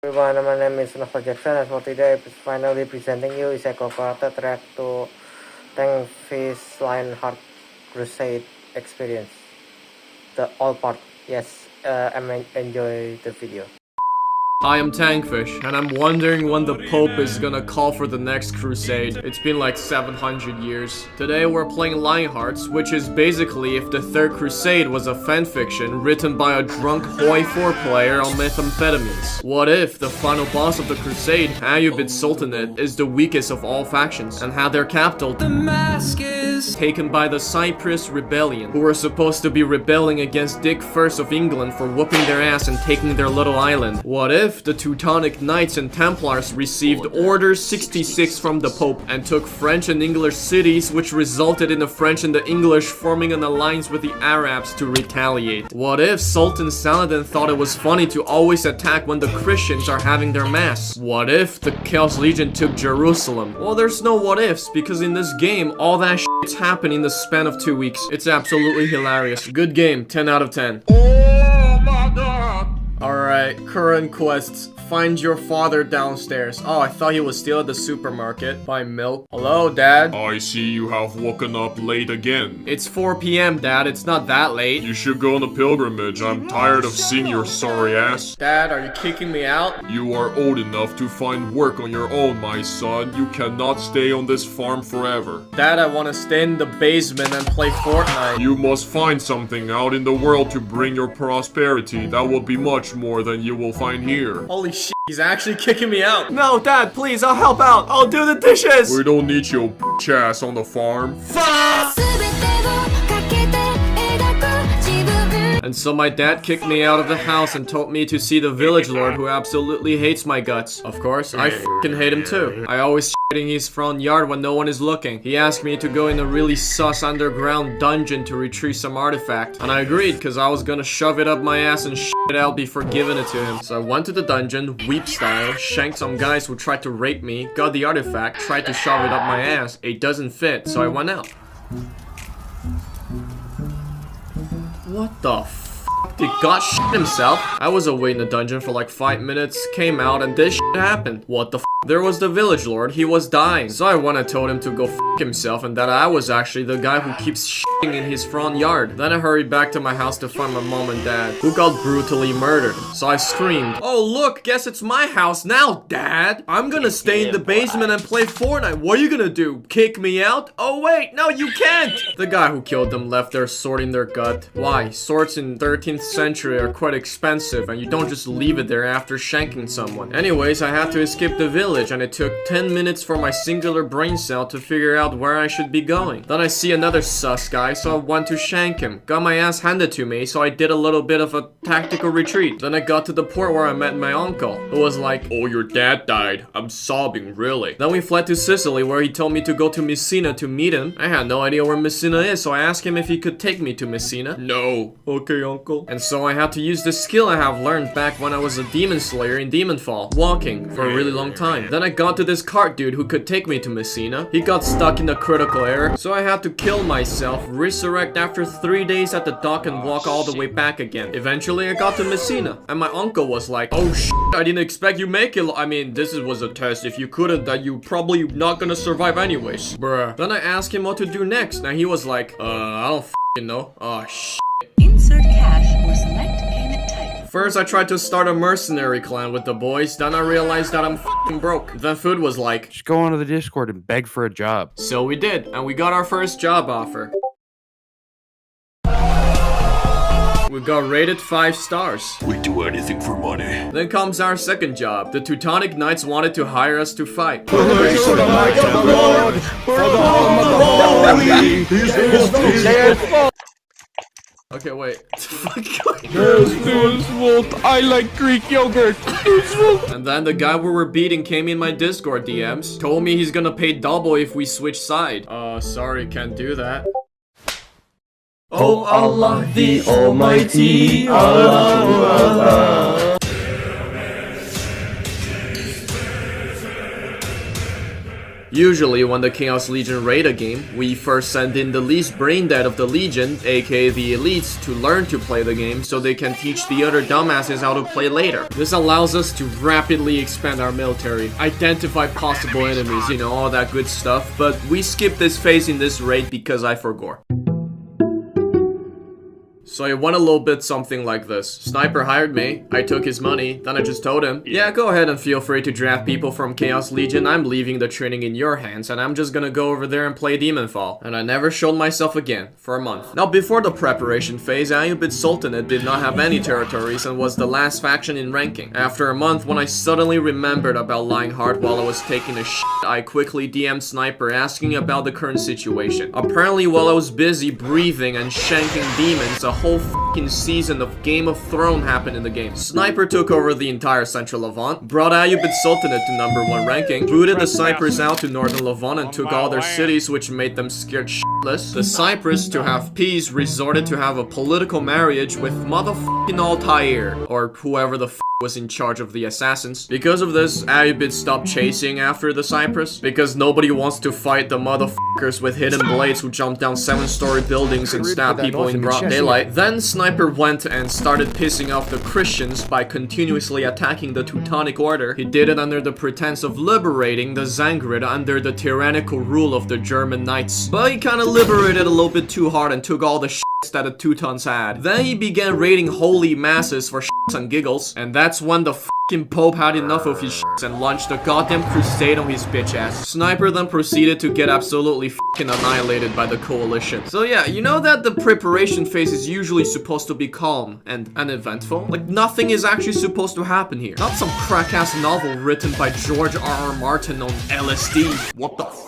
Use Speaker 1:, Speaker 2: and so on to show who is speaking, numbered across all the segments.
Speaker 1: Everyone, my name is Jackson, and for today, I'm finally presenting you Isekai Quartet track to tankfish Lionhearts Crusade Experience. The all part, yes, enjoy the video.
Speaker 2: I am Tankfish, and I'm wondering when the Pope is gonna call for the next crusade. It's been like 700 years. Today we're playing Lionhearts, which is basically if the Third Crusade was a fanfiction written by a drunk Hoi 4 player on methamphetamines. What if the final boss of the crusade, Ayyubid Sultanate, is the weakest of all factions, and had their capital, Damascus, taken by the Cyprus Rebellion, who were supposed to be rebelling against Dick I of England for whooping their ass and taking their little island? What if the Teutonic Knights and Templars received Order 66 from the Pope and took French and English cities, which resulted in the French and the English forming an alliance with the Arabs to retaliate? What if Sultan Saladin thought it was funny to always attack when the Christians are having their mass? What if the Chaos Legion took Jerusalem? Well, there's no what ifs, because in this game, all that shit's happened in the span of 2 weeks. It's absolutely hilarious. Good game, 10 out of 10. Oh my god! Alright, current quests. Find your father downstairs. Oh, I thought he was still at the supermarket. Buy milk. Hello, Dad?
Speaker 3: I see you have woken up late again.
Speaker 2: It's 4 p.m., Dad. It's not that late.
Speaker 3: You should go on a pilgrimage. I'm tired of seeing your sorry ass.
Speaker 2: Dad, are you kicking me out?
Speaker 3: You are old enough to find work on your own, my son. You cannot stay on this farm forever.
Speaker 2: Dad, I want to stay in the basement and play Fortnite.
Speaker 3: You must find something out in the world to bring your prosperity. That will be much more than you will find here.
Speaker 2: Holy shit, he's actually kicking me out. No, Dad, please, I'll help out. I'll do the dishes.
Speaker 3: We don't need your bitch ass on the farm.
Speaker 2: Fuck! And so my dad kicked me out of the house and told me to see the village lord, who absolutely hates my guts. Of course, I fucking hate him too. I always shit in his front yard when no one is looking. He asked me to go in a really sus underground dungeon to retrieve some artifact. And I agreed, because I was gonna shove it up my ass and shit it out before giving it to him. So I went to the dungeon, weep style, shanked some guys who tried to rape me, got the artifact, tried to shove it up my ass. It doesn't fit, so I went out. What the f***? Did God shit himself? I was away in the dungeon for like 5 minutes, came out, and this shit happened. What the f***? There was the village lord, he was dying. So I went and told him to go f*** himself, and that I was actually the guy who keeps shitting in his front yard. Then I hurried back to my house to find my mom and dad, who got brutally murdered. So I screamed, "Oh look, guess it's my house now, Dad! I'm gonna stay in the basement and play Fortnite. What are you gonna do? Kick me out? Oh wait, no you can't!" The guy who killed them left there sorting their gut. Why? Swords in 13th century are quite expensive, and you don't just leave it there after shanking someone. Anyways, I had to escape the village, and it took 10 minutes for my singular brain cell to figure out where I should be going. Then I see another sus guy, so I went to shank him. Got my ass handed to me, so I did a little bit of a tactical retreat. Then I got to the port where I met my uncle, who was like, "Oh, your dad died. I'm sobbing, really." Then we fled to Sicily, where he told me to go to Messina to meet him. I had no idea where Messina is, so I asked him if he could take me to Messina. "No." "Okay, uncle." And so I had to use the skill I have learned back when I was a demon slayer in Demonfall, walking for a really long time. Then I got to this cart dude who could take me to Messina. He got stuck in the critical error, so I had to kill myself, resurrect after 3 days at the dock, and walk all the way back again. Eventually I got to Messina, and my uncle was like, "Oh shit, I didn't expect you make it. I mean, this was a test. If you couldn't, that you probably not gonna survive anyways, bruh." Then I asked him what to do next, and he was like, I don't f***ing know. Oh shit.
Speaker 4: Insert cash or select payment type.
Speaker 2: First, I tried to start a mercenary clan with the boys, then I realized that I'm f***ing broke. Then Food was like,
Speaker 5: "Just go onto the Discord and beg for a job."
Speaker 2: So we did, and we got our first job offer. We got rated 5 stars.
Speaker 3: We do anything for money.
Speaker 2: Then comes our second job. The Teutonic Knights wanted to hire us to fight. Okay, wait.
Speaker 5: I like Greek yogurt.
Speaker 2: And then the guy we were beating came in my Discord DMs, told me he's gonna pay double if we switch side. Sorry, can't do that.
Speaker 6: Oh Allah, the Almighty, Allah.
Speaker 2: Usually, when the Chaos Legion raid a game, we first send in the least brain dead of the Legion, aka the elites, to learn to play the game so they can teach the other dumbasses how to play later. This allows us to rapidly expand our military, identify possible enemies, you know, all that good stuff, but we skip this phase in this raid because I forgot. So it went a little bit something like this. Sniper hired me, I took his money, then I just told him, yeah, go ahead and feel free to draft people from Chaos Legion, I'm leaving the training in your hands, and I'm just gonna go over there and play Demonfall. And I never showed myself again, for a month. Now before the preparation phase, Ayyubid Sultanate did not have any territories and was the last faction in ranking. After a month, when I suddenly remembered about Lionheart while I was taking a shit, I quickly DM'd Sniper asking about the current situation. Apparently while I was busy breathing and shanking demons, a whole fucking season of Game of Thrones happened in the game. Sniper took over the entire Central Levant, brought Ayyubid Sultanate to #1 ranking, booted the Cyprus out to Northern Levant and took all their cities, which made them scared shitless. The Cyprus, to have peace, resorted to have a political marriage with motherfucking Altair, or whoever the was in charge of the assassins. Because of this, Ayyubid stopped chasing after the Cyprus, because nobody wants to fight the motherfuckers with hidden blades who jump down 7-story buildings and stab people in broad daylight. Then Sniper went and started pissing off the Christians by continuously attacking the Teutonic Order. He did it under the pretense of liberating the Zangrid under the tyrannical rule of the German Knights. But he kinda liberated a little bit too hard and took all the shits that the Teutons had. Then he began raiding holy masses for shits and giggles, and that's when the fucking Pope had enough of his shits and launched a goddamn crusade on his bitch ass. Sniper then proceeded to get absolutely fucking annihilated by the coalition. So yeah, you know that the preparation phase is usually supposed to be calm and uneventful? Like nothing is actually supposed to happen here. Not some crack-ass novel written by George R.R. Martin on LSD. What the f***?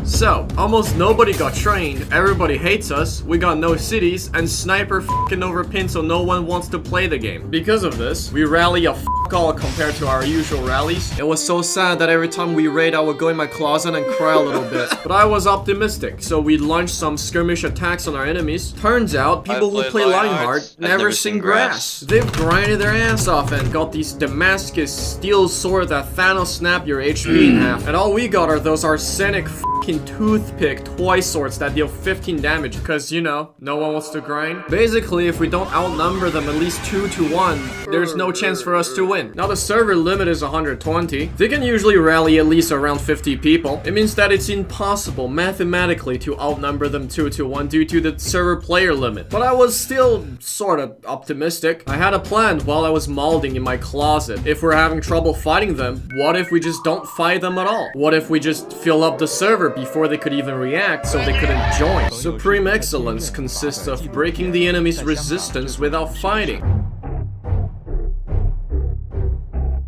Speaker 2: So, almost nobody got trained, everybody hates us, we got no cities, and Sniper f***ing overpinned so no one wants to play the game. Because of this, we rally a f*** all compared to our usual rallies. It was so sad that every time we raid I would go in my closet and cry a little bit. But I was optimistic, so we launched some skirmish attacks on our enemies. Turns out, people who play Lionheart never seen grass. They've grinded their ass off and got these Damascus steel sword that Thanos snap your HP in half. And all we got are those arsenic f***ing toothpick toy swords that deal 15 damage because, you know, no one wants to grind. Basically, if we don't outnumber them at least 2-1, there's no chance for us to win. Now the server limit is 120. They can usually rally at least around 50 people. It means that it's impossible mathematically to outnumber them 2-1 due to the server player limit. But I was still sort of optimistic. I had a plan while I was molding in my closet. If we're having trouble fighting them, what if we just don't fight them at all? What if we just fill up the server before they could even react so they couldn't join? Supreme excellence consists of breaking the enemy's resistance without fighting.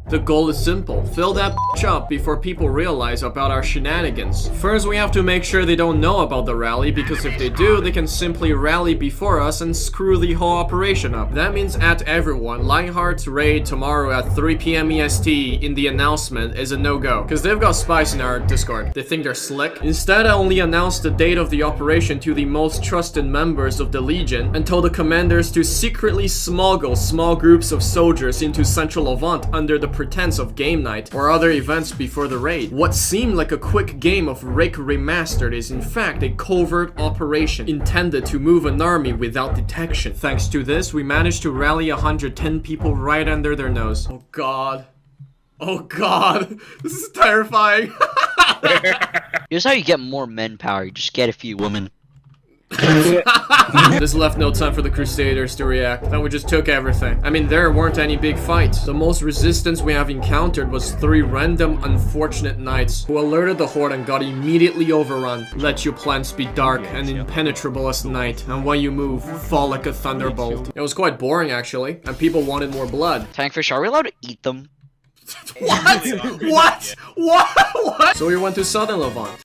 Speaker 2: The goal is simple. Fill that bitch up before people realize about our shenanigans. First, we have to make sure they don't know about the rally, because if they do, they can simply rally before us and screw the whole operation up. That means at everyone, Lionheart's raid tomorrow at 3 PM EST in the announcement is a no-go, because they've got spies in our Discord. They think they're slick. Instead, I only announced the date of the operation to the most trusted members of the Legion and told the commanders to secretly smuggle small groups of soldiers into Central Levant under the pretense of game night or other events before the raid. What seemed like a quick game of Rick Remastered is in fact a covert operation intended to move an army without detection. Thanks to this, we managed to rally 110 people right under their nose. Oh god. Oh god. This is terrifying.
Speaker 7: Here's how you get more men power. You just get a few women.
Speaker 2: This left no time for the Crusaders to react. Then we just took everything. I mean, there weren't any big fights. The most resistance we have encountered was 3 random unfortunate knights who alerted the horde and got immediately overrun. Let your plans be dark and impenetrable as night, and when you move, fall like a thunderbolt. It was quite boring actually, and people wanted more blood.
Speaker 7: Tankfish, are we allowed to eat them?
Speaker 2: What? What? What? So we went to Southern Levant.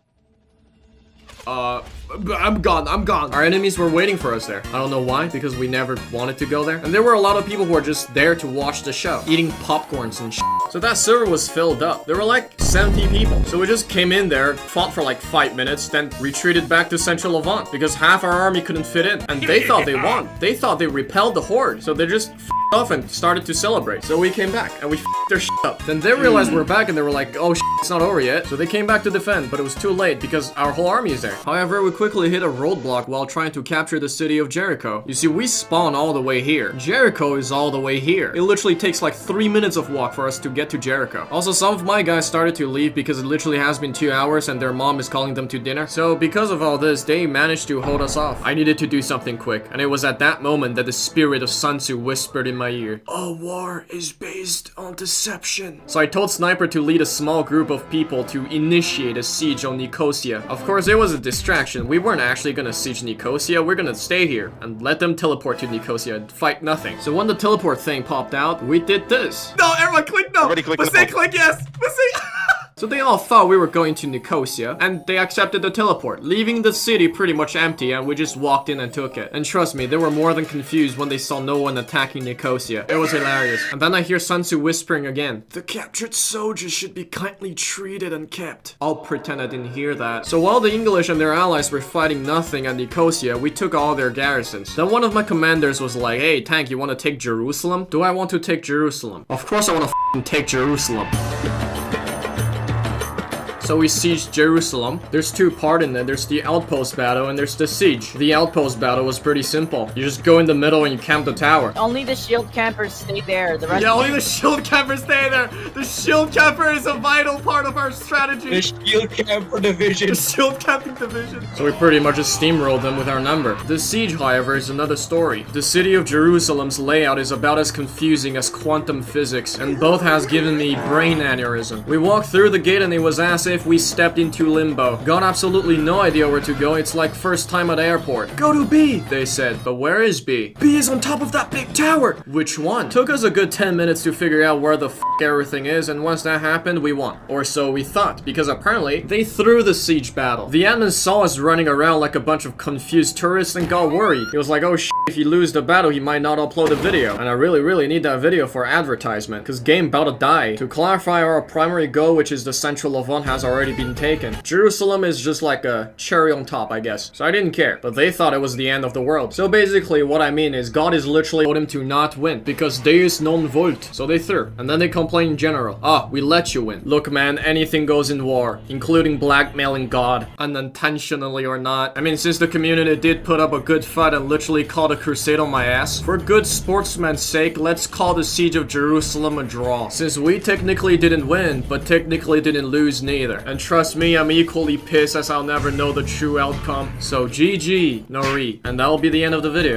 Speaker 2: I'm gone. Our enemies were waiting for us there. I don't know why, because we never wanted to go there. And there were a lot of people who were just there to watch the show, eating popcorns and shit. So that server was filled up. There were like 70 people. So we just came in there, fought for like 5 minutes, then retreated back to Central Levant because half our army couldn't fit in. And they thought they won. They thought they repelled the horde. So they just off and started to celebrate. So we came back and we their up. Then they realized we're back and they were like, oh it's not over yet. So they came back to defend, but it was too late because our whole army is there. However, we quickly hit a roadblock while trying to capture the city of Jericho. You see, we spawn all the way here. Jericho is all the way here. It literally takes like 3 minutes of walk for us to get to Jericho. Also, some of my guys started to leave because it literally has been 2 hours and their mom is calling them to dinner. So because of all this, they managed to hold us off. I needed to do something quick, and it was at that moment that the spirit of Sun Tzu whispered in my ear, "A war is based on deception." So I told Sniper to lead a small group of people to initiate a siege on Nicosia. Of course, it was a distraction. We weren't actually gonna siege Nicosia. We're gonna stay here and let them teleport to Nicosia and fight nothing. So when the teleport thing popped out, we did this. No, everyone click no!
Speaker 5: Everybody click
Speaker 2: Masay,
Speaker 5: no.
Speaker 2: click yes! Masay! So they all thought we were going to Nicosia, and they accepted the teleport, leaving the city pretty much empty, and we just walked in and took it. And trust me, they were more than confused when they saw no one attacking Nicosia. It was hilarious. And then I hear Sun Tzu whispering again, "The captured soldiers should be kindly treated and kept." I'll pretend I didn't hear that. So while the English and their allies were fighting nothing at Nicosia, we took all their garrisons. Then one of my commanders was like, "Hey, tank, you want to take Jerusalem?" Do I want to take Jerusalem? Of course I want to take Jerusalem. So we sieged Jerusalem. There's two parts in it. There's the outpost battle and there's the siege. The outpost battle was pretty simple. You just go in the middle and you camp the tower.
Speaker 8: Only the shield campers stay there. The rest
Speaker 2: Yeah, only the shield campers stay there. The shield camper is a vital part of our strategy.
Speaker 6: The shield camper division.
Speaker 2: The shield camping division. So we pretty much just steamrolled them with our number. The siege, however, is another story. The city of Jerusalem's layout is about as confusing as quantum physics, and both has given me brain aneurysm. We walked through the gate and it was as if we stepped into limbo. Got absolutely no idea where to go. It's like first time at the airport. Go to B, they said. But where is B? B is on top of that big tower. Which one? Took us a good 10 minutes to figure out where the f everything is, and once that happened, we won. Or so we thought, because apparently they threw the siege battle. The admin saw us running around like a bunch of confused tourists and got worried. He was like, oh if you lose the battle, he might not upload a video. And I really need that video for advertisement, because game about to die. To clarify, our primary goal, which is the central Levant, has already been taken. Jerusalem is just like a cherry on top, I guess. So I didn't care, but they thought it was the end of the world. So basically what I mean is God is literally told him to not win because Deus non vult. So they threw, and then they complained in general. Ah, we let you win. Look man, anything goes in war, including blackmailing God, unintentionally or not. I mean, since the community did put up a good fight and literally called a crusade on my ass, for good sportsman's sake, let's call the siege of Jerusalem a draw. Since we technically didn't win, but technically didn't lose neither. And trust me, I'm equally pissed as I'll never know the true outcome. So GG, Nori. And that'll be the end of the video.